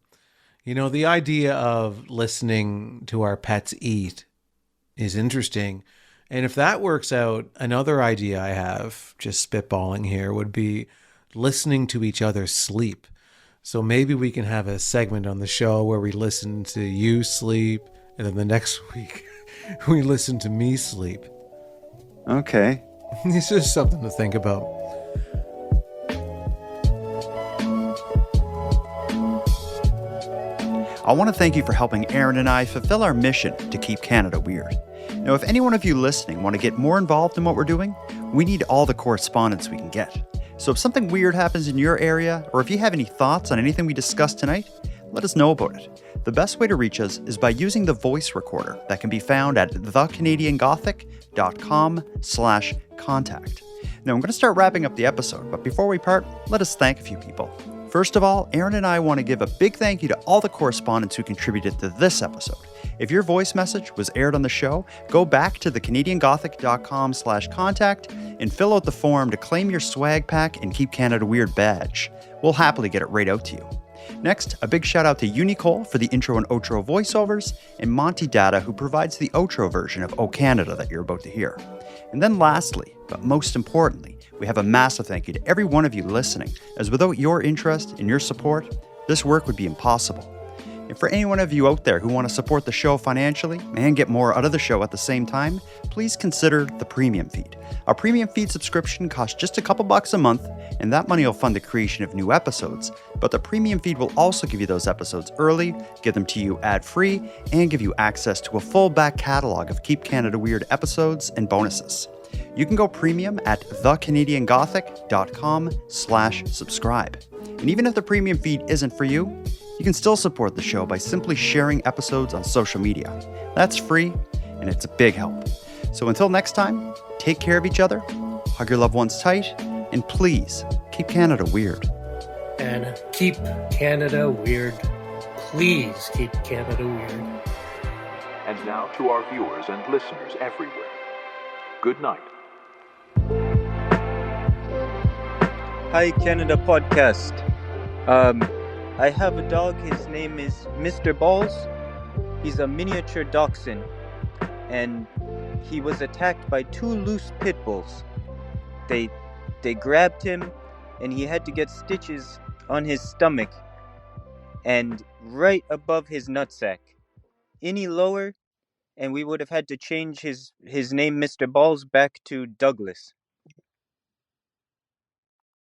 the idea of listening to our pets eat is interesting. And if that works out, another idea I have, just spitballing here, would be listening to each other sleep. So maybe we can have a segment on the show where we listen to you sleep, and then the next week we listen to me sleep. Okay. This is something to think about. I want to thank you for helping Aaron and I fulfill our mission to keep Canada weird. Now, if any one of you listening want to get more involved in what we're doing, we need all the correspondence we can get. So if something weird happens in your area, or if you have any thoughts on anything we discussed tonight, let us know about it. The best way to reach us is by using the voice recorder that can be found at thecanadiangothic.com/contact. Now, I'm going to start wrapping up the episode, but before we part, let us thank a few people. First of all, Aaron and I want to give a big thank you to all the correspondents who contributed to this episode. If your voice message was aired on the show, go back to thecanadiangothic.com/contact and fill out the form to claim your swag pack and Keep Canada Weird badge. We'll happily get it right out to you. Next, a big shout out to Unicole for the intro and outro voiceovers, and Monty Data, who provides the outro version of O Canada that you're about to hear. And then lastly, but most importantly, we have a massive thank you to every one of you listening, as without your interest and your support, this work would be impossible. And for any one of you out there who want to support the show financially and get more out of the show at the same time, please consider the premium feed. Our premium feed subscription costs just a couple bucks a month, and that money will fund the creation of new episodes. But the premium feed will also give you those episodes early, give them to you ad-free, and give you access to a full back catalog of Keep Canada Weird episodes and bonuses. You can go premium at thecanadiangothic.com/subscribe. And even if the premium feed isn't for you, you can still support the show by simply sharing episodes on social media. That's free, and it's a big help. So until next time, take care of each other, hug your loved ones tight, and please keep Canada weird. And keep Canada weird. Please keep Canada weird. And now to our viewers and listeners everywhere. Good night. Hi, Canada Podcast. I have a dog. His name is Mr. Balls. He's a miniature dachshund, and he was attacked by two loose pit bulls. They grabbed him, and he had to get stitches on his stomach and right above his nutsack. Any lower, and we would have had to change his name, Mr. Balls, back to Douglas.